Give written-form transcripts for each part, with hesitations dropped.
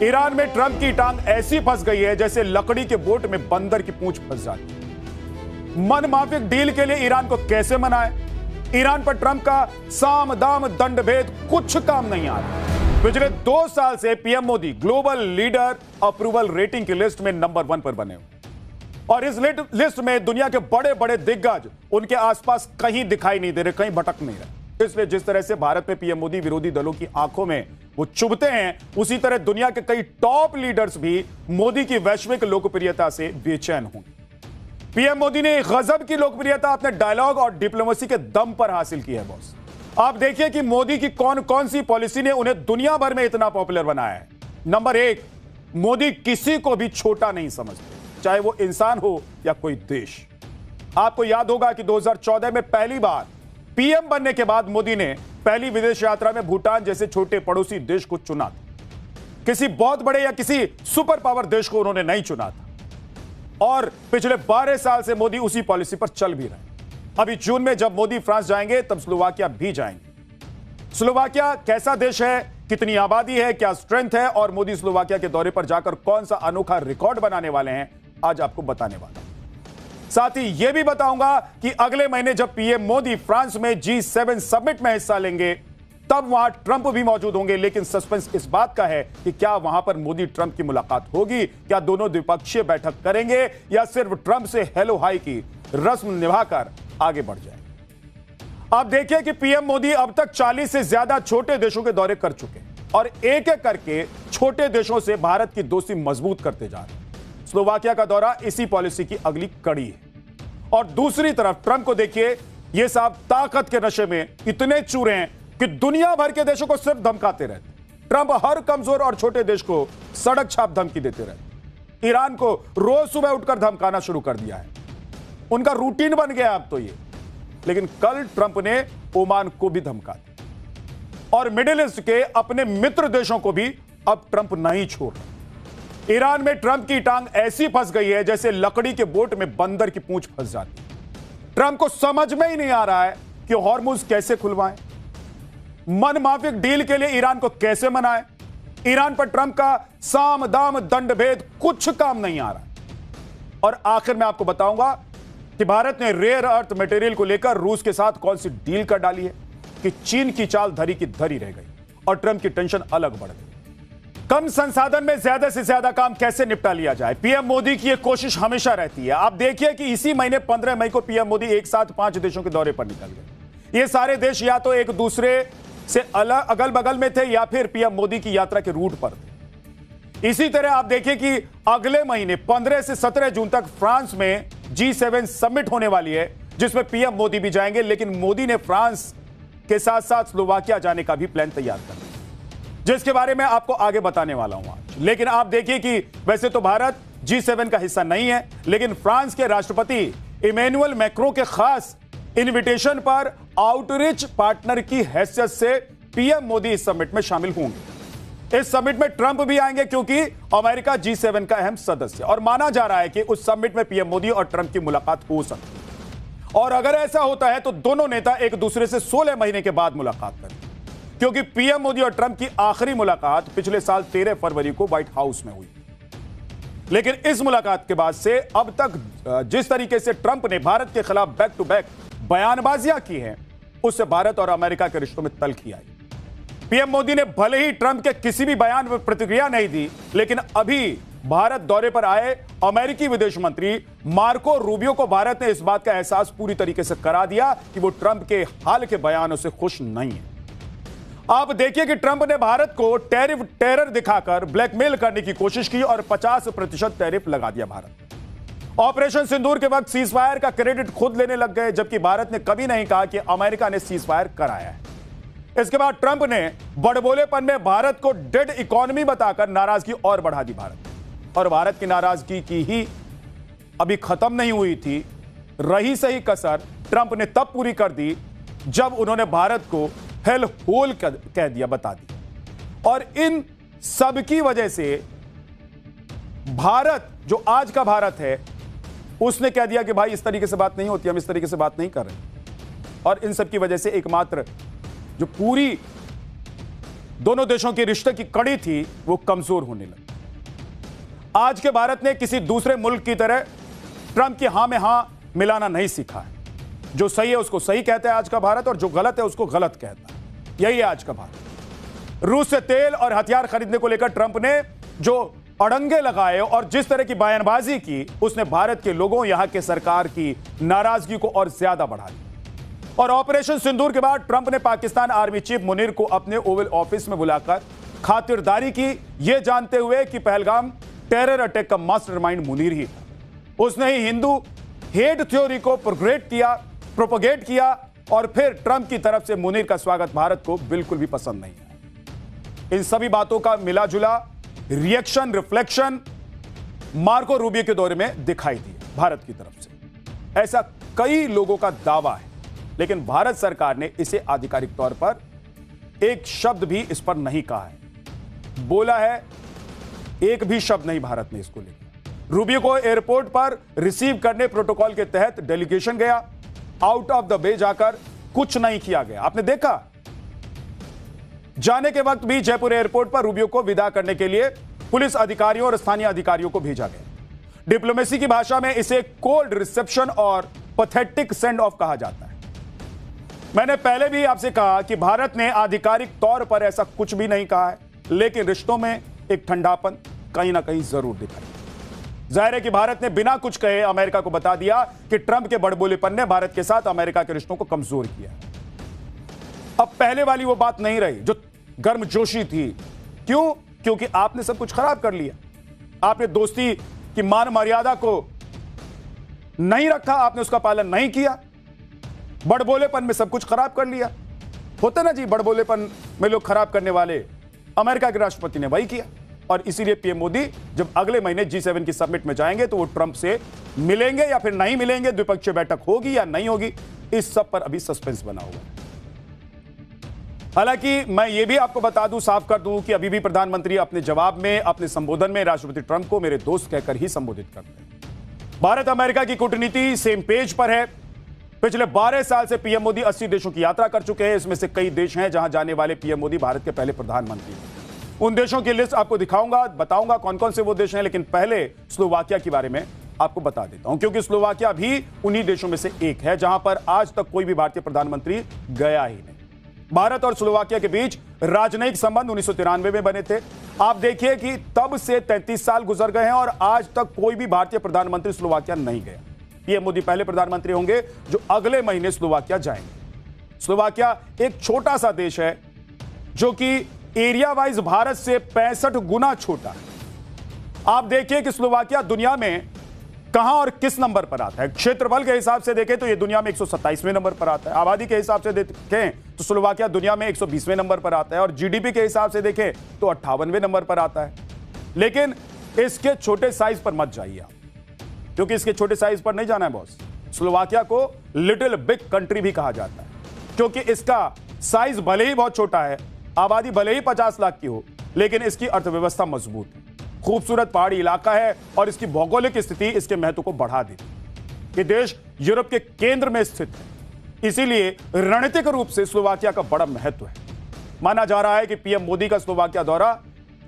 Iran में Trump की टांग ऐसी फंस गई है जैसे लकड़ी के बोट में बंदर की पूंछ फंस जाती है। मनमाफिक डील के लिए ईरान को कैसे मनाए? ईरान पर ट्रंप का साम दाम दंड भेद कुछ काम नहीं आ रहा। पिछले 2 साल से PM Modi global leader approval rating की लिस्ट में नंबर 1 पर बने हुए और इस लिस्ट में दुनिया के बड़े बड़े दिग्गज उनके आसपास कहीं दिखाई नहीं दे रहे, कहीं भटक नहीं रहे। इसलिए जिस तरह से भारत में पीएम मोदी विरोधी दलों की आंखों में वो चुभते हैं, उसी तरह दुनिया के कई टॉप लीडर्स भी मोदी की वैश्विक लोकप्रियता से बेचैन होंगे। पीएम मोदी ने गजब की लोकप्रियता अपने डायलॉग और डिप्लोमेसी के दम पर हासिल की है बॉस। आप देखिए कि मोदी की कौन कौन सी पॉलिसी ने उन्हें दुनिया भर में इतना पॉपुलर बनाया है। नंबर 1, मोदी किसी को भी छोटा नहीं समझते, चाहे वो इंसान हो या कोई देश। आपको याद होगा कि 2014 में पहली बार पीएम बनने के बाद मोदी ने पहली विदेश यात्रा में भूटान जैसे छोटे पड़ोसी देश को चुना था। किसी बहुत बड़े या किसी सुपर पावर देश को उन्होंने नहीं चुना था और पिछले 12 साल से मोदी उसी पॉलिसी पर चल भी रहे। अभी जून में जब मोदी फ्रांस जाएंगे तब स्लोवाकिया भी जाएंगे। स्लोवाकिया कैसा देश है, कितनी आबादी है, क्या स्ट्रेंथ है और मोदी स्लोवाकिया के दौरे पर जाकर कौन सा अनोखा रिकॉर्ड बनाने वाले हैं, आज आपको बताने वाला हूं। साथ ही यह भी बताऊंगा कि अगले महीने जब पीएम मोदी फ्रांस में G7 समिट में हिस्सा लेंगे तब वहां ट्रंप भी मौजूद होंगे। लेकिन सस्पेंस इस बात का है कि क्या वहां पर मोदी ट्रंप की मुलाकात होगी, क्या दोनों द्विपक्षीय बैठक करेंगे या सिर्फ ट्रंप से हेलो हाई की रस्म निभाकर आगे बढ़ जाए। आप देखिए कि पीएम मोदी अब तक 40 से ज्यादा छोटे देशों के दौरे कर चुके हैं और एक एक करके छोटे देशों से भारत की दोस्ती मजबूत करते जा रहे हैं। स्लोवाकिया का दौरा इसी पॉलिसी की अगली कड़ी है। और दूसरी तरफ ट्रंप को देखिए, ये साहब ताकत के नशे में इतने चूरे हैं कि दुनिया भर के देशों को सिर्फ धमकाते रहते। ट्रंप हर कमजोर और छोटे देश को सड़क छाप धमकी देते रहते। ईरान को रोज सुबह उठकर धमकाना शुरू कर दिया है, उनका रूटीन बन गया अब तो ये। लेकिन कल ट्रंप ने ओमान को भी धमका दिया और मिडिल ईस्ट के अपने मित्र देशों को भी अब ट्रंप नहीं छोड़ रहा। ईरान में ट्रंप की टांग ऐसी फंस गई है जैसे लकड़ी के बोट में बंदर की पूंछ फंस जाती है। ट्रंप को समझ में ही नहीं आ रहा है कि हॉर्मुज कैसे खुलवाएं, मनमाफिक डील के लिए ईरान को कैसे मनाएं। ईरान पर ट्रंप का साम दाम दंड भेद कुछ काम नहीं आ रहा। और आखिर में आपको बताऊंगा कि भारत ने रेयर अर्थ मटेरियल को लेकर रूस के साथ कौन सी डील कर डाली है कि चीन की चाल धरी की धरी रह गई और ट्रंप की टेंशन अलग बढ़ गई। कम संसाधन में ज्यादा से ज्यादा काम कैसे निपटा लिया जाए, पीएम मोदी की यह कोशिश हमेशा रहती है। आप देखिए कि इसी महीने 15 मई को पीएम मोदी एक साथ 5 देशों के दौरे पर निकल गए। ये सारे देश या तो एक दूसरे से अलग अगल बगल में थे या फिर पीएम मोदी की यात्रा के रूट पर थे। इसी तरह आप देखिए कि अगले महीने 15 से 17 जून तक फ्रांस में G7 समिट होने वाली है जिसमें पीएम मोदी भी जाएंगे। लेकिन मोदी ने फ्रांस के साथ साथ स्लोवाकिया जाने का भी प्लान तैयार कर लिया, जिसके बारे में आपको आगे बताने वाला हूं आज। लेकिन आप देखिए कि वैसे तो भारत G7 का हिस्सा नहीं है, लेकिन फ्रांस के राष्ट्रपति इमैनुअल मैक्रों के खास इनविटेशन पर आउटरीच पार्टनर की हैसियत से पीएम मोदी इस समिट में शामिल होंगे। इस समिट में ट्रंप भी आएंगे क्योंकि अमेरिका G7 का अहम सदस्य और माना जा रहा है कि उस समिट में पीएम मोदी और ट्रंप की मुलाकात हो सकती है। और अगर ऐसा होता है तो दोनों नेता एक दूसरे से 16 महीने के बाद मुलाकात करेंगे, क्योंकि पीएम मोदी और ट्रंप की आखिरी मुलाकात पिछले साल 13 फरवरी को व्हाइट हाउस में हुई। लेकिन इस मुलाकात के बाद से अब तक जिस तरीके से ट्रंप ने भारत के खिलाफ बैक टू बैक बयानबाजियां की हैं, उससे भारत और अमेरिका के रिश्तों में तल्खी आई। पीएम मोदी ने भले ही ट्रंप के किसी भी बयान पर प्रतिक्रिया नहीं दी, लेकिन अभी भारत दौरे पर आए अमेरिकी विदेश मंत्री मार्को रूबियो को भारत ने इस बात का एहसास पूरी तरीके से करा दिया कि वो ट्रंप के हाल के बयानों से खुश नहीं है। आप देखिए कि ट्रंप ने भारत को टैरिफ टेरर दिखाकर ब्लैकमेल करने की कोशिश की और 50% टैरिफ लगा दिया। भारत ऑपरेशन सिंदूर के वक्त सीज फायर का क्रेडिट खुद लेने लग गए, जबकि भारत ने कभी नहीं कहा कि अमेरिका ने सीज फायर कराया है। इसके बाद ट्रंप ने बड़बोलेपन में भारत को डेड इकोनॉमी बताकर नाराजगी और बढ़ा दी। भारत की नाराजगी की ही अभी खत्म नहीं हुई थी, रही सही कसर ट्रंप ने तब पूरी कर दी जब उन्होंने भारत को हेल होल कह दिया, बता दिया। और इन सब की वजह से भारत, जो आज का भारत है, उसने कह दिया कि भाई इस तरीके से बात नहीं होती, हम इस तरीके से बात नहीं कर रहे। और इन सब की वजह से एकमात्र जो पूरी दोनों देशों की रिश्ते की कड़ी थी वो कमजोर होने लगी। आज के भारत ने किसी दूसरे मुल्क की तरह ट्रंप की हां में हां मिलाना नहीं सीखा है। जो सही है उसको सही कहता है आज का भारत, और जो गलत है उसको गलत कहता है। यही है आज का भारत। रूस से तेल और हथियार खरीदने को लेकर ट्रंप ने जो अड़ंगे लगाए और जिस तरह की बयानबाजी की, उसने भारत के लोगों, यहां के सरकार की नाराजगी को और ज्यादा बढ़ा दिया। और ऑपरेशन सिंदूर के बाद ट्रंप ने पाकिस्तान आर्मी चीफ मुनीर को अपने ओवल ऑफिस में बुलाकर खातिरदारी की, यह जानते हुए कि पहलगाम टेरर अटैक का मास्टरमाइंड मुनीर ही था। उसने ही हिंदू हेट थ्योरी को प्रोपोगेट किया और फिर ट्रंप की तरफ से मुनीर का स्वागत भारत को बिल्कुल भी पसंद नहीं आया। इन सभी बातों का मिला जुला रिएक्शन, रिफ्लेक्शन मार्को रूबियो के दौरे में दिखाई दिया भारत की तरफ से। ऐसा कई लोगों का दावा है, लेकिन भारत सरकार ने इसे आधिकारिक तौर पर एक शब्द भी इस पर नहीं कहा है, बोला है एक भी शब्द नहीं भारत ने इसको लेकर। रूबियो को एयरपोर्ट पर रिसीव करने प्रोटोकॉल के तहत डेलीगेशन गया, आउट ऑफ द वे जाकर कुछ नहीं किया गया। आपने देखा जाने के वक्त भी जयपुर एयरपोर्ट पर रूबियो को विदा करने के लिए पुलिस अधिकारियों और स्थानीय अधिकारियों को भेजा गया। डिप्लोमेसी की भाषा में इसे कोल्ड रिसेप्शन और पैथेटिक सेंड ऑफ कहा जाता है। मैंने पहले भी आपसे कहा कि भारत ने आधिकारिक तौर पर ऐसा कुछ भी नहीं कहा है, लेकिन रिश्तों में एक ठंडापन कहीं ना कहीं जरूर दिखाई। जाहिर है कि भारत ने बिना कुछ कहे अमेरिका को बता दिया कि ट्रंप के बड़बोलेपन ने भारत के साथ अमेरिका के रिश्तों को कमजोर किया। अब पहले वाली वो बात नहीं रही जो गर्मजोशी थी। क्यों? क्योंकि आपने सब कुछ खराब कर लिया। आपने दोस्ती की मान मर्यादा को नहीं रखा, आपने उसका पालन नहीं किया, बड़बोलेपन में सब कुछ खराब कर लिया। होता ना जी, बड़बोलेपन में लोग खराब करने वाले। अमेरिका के राष्ट्रपति ने वही किया, और इसीलिए पीएम मोदी जब अगले महीने G7 की समिट में जाएंगे तो वो ट्रंप से मिलेंगे या फिर नहीं मिलेंगे, द्विपक्षीय बैठक होगी या नहीं होगी, इस सब पर अभी सस्पेंस बना हुआ है। हालांकि मैं ये भी आपको बता दूं, साफ कर दूं कि अभी भी प्रधानमंत्री अपने जवाब में, अपने संबोधन में राष्ट्रपति ट्रंप को मेरे दोस्त कहकर ही संबोधित करते हैं। भारत अमेरिका की कूटनीति सेम पेज पर है। पिछले 12 साल से पीएम मोदी 80 देशों की यात्रा कर चुके हैं। इसमें से कई देश हैं जहां जाने वाले पीएम मोदी भारत के पहले प्रधानमंत्री हैं। उन देशों की लिस्ट आपको दिखाऊंगा, बताऊंगा कौन कौन से वो देश हैं, लेकिन पहले स्लोवाकिया के बारे में आपको बता देता हूं, क्योंकि स्लोवाकिया भी उन्हीं देशों में से एक है जहां पर आज तक कोई भी भारतीय प्रधानमंत्री गया ही नहीं। भारत और स्लोवाकिया के बीच राजनयिक संबंध 1993 में बने थे। आप देखिए कि तब से 33 साल गुजर गए हैं और आज तक कोई भी भारतीय प्रधानमंत्री स्लोवाकिया नहीं गया। पीएम मोदी पहले प्रधानमंत्री होंगे जो अगले महीने स्लोवाकिया जाएंगे। स्लोवाकिया एक छोटा सा देश है जो कि एरिया वाइज भारत से 65 गुना छोटा है। आप देखिए कि स्लोवाकिया दुनिया में कहां और किस नंबर पर आता है। क्षेत्रफल के हिसाब से देखें तो यह दुनिया में 127वें नंबर पर आता है। आबादी के हिसाब से देखें तो स्लोवाकिया दुनिया में 120वें नंबर पर आता है, और जीडीपी के हिसाब से देखें तो 58वें नंबर पर आता है। लेकिन इसके छोटे साइज पर मत जाइए आप, क्योंकि इसके छोटे साइज पर नहीं जाना है बॉस। स्लोवाकिया को लिटिल बिग कंट्री भी कहा जाता है, क्योंकि इसका साइज भले ही बहुत छोटा है, आबादी भले ही 50 लाख की हो, लेकिन इसकी अर्थव्यवस्था मजबूत है, खूबसूरत पहाड़ी इलाका है और इसकी भौगोलिक स्थिति इसके महत्व को बढ़ा देती है। ये देश यूरोप के केंद्र में स्थित है, इसीलिए रणनीतिक रूप से स्लोवाकिया का बड़ा महत्व है। माना जा रहा है कि पीएम मोदी का स्लोवाकिया दौरा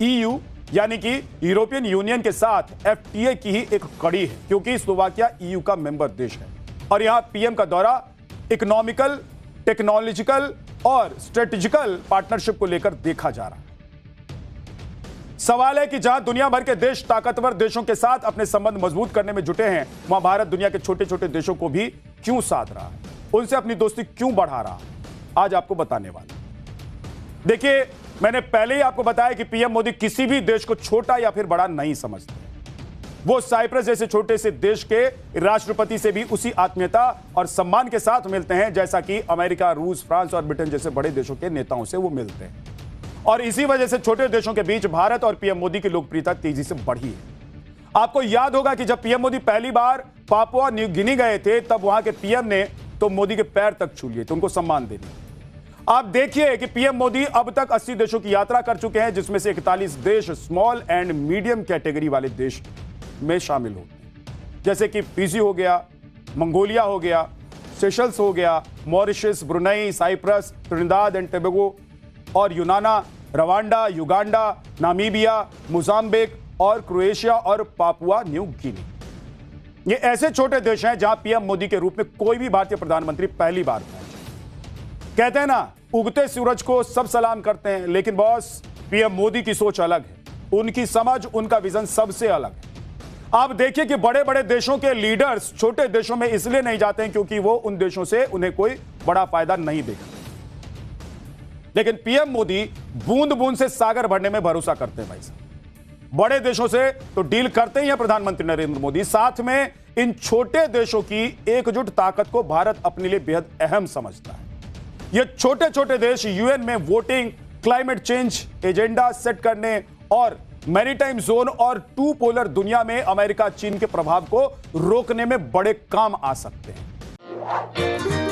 ईयू यानी कि यूरोपियन यूनियन के साथ एफटीए की ही एक कड़ी है, क्योंकि स्लोवाकिया ईयू का मेंबर देश है और यहां पीएम का दौरा इकोनॉमिकल, टेक्नोलॉजिकल और स्ट्रेटेजिकल पार्टनरशिप को लेकर देखा जा रहा है। सवाल है कि जहां दुनिया भर के देश ताकतवर देशों के साथ अपने संबंध मजबूत करने में जुटे हैं, वहां भारत दुनिया के छोटे छोटे देशों को भी क्यों साध रहा है, उनसे अपनी दोस्ती क्यों बढ़ा रहा है, आज आपको बताने वाला। देखिए, मैंने पहले ही आपको बताया कि पीएम मोदी किसी भी देश को छोटा या फिर बड़ा नहीं समझते। वो साइप्रस जैसे छोटे से देश के राष्ट्रपति से भी उसी आत्मीयता और सम्मान के साथ मिलते हैं जैसा कि अमेरिका, रूस, फ्रांस और ब्रिटेन जैसे बड़े देशों के नेताओं से वो मिलते हैं। और इसी वजह से छोटे देशों के बीच भारत और पीएम मोदी की लोकप्रियता तेजी से बढ़ी है। आपको याद होगा कि जब पीएम मोदी पहली बार पापुआ न्यू गिनी गए थे, तब वहां के पीएम ने तो मोदी के पैर तक छू लिए थे, उनको सम्मान दे दिया। आप देखिए कि पीएम मोदी अब तक 80 देशों की यात्रा कर चुके हैं, जिसमें से 41 देश स्मॉल एंड मीडियम कैटेगरी वाले देश में शामिल होते हैं, जैसे कि फिजी हो गया, मंगोलिया हो गया, सेशल्स हो गया, Mauritius, Brunei, Cyprus, Trinidad and Tobago और यूनाना रवांडा, युगांडा, नामीबिया, मोजाम्बिक और क्रोएशिया और पापुआ न्यू गिनी। ये ऐसे छोटे देश हैं जहां पीएम मोदी के रूप में कोई भी भारतीय प्रधानमंत्री पहली बार पहुंचे। कहते हैं ना, उगते सूरज को सब सलाम करते हैं, लेकिन बॉस पीएम मोदी की सोच अलग है। उनकी समझ, उनका विजन सबसे अलग है। आप देखिए कि बड़े बड़े देशों के लीडर्स छोटे देशों में इसलिए नहीं जाते हैं क्योंकि वो उन देशों से उन्हें कोई बड़ा फायदा नहीं देगा, लेकिन पीएम मोदी बूंद बूंद से सागर भरने में भरोसा करते हैं। भाई साहब, बड़े देशों से तो डील करते ही हैं प्रधानमंत्री नरेंद्र मोदी, साथ में इन छोटे देशों की एकजुट ताकत को भारत अपने लिए बेहद अहम समझता है। ये छोटे छोटे देश यूएन में voting, climate change agenda set करने और मैरीटाइम जोन और टू पोलर दुनिया में अमेरिका चीन के प्रभाव को रोकने में बड़े काम आ सकते हैं।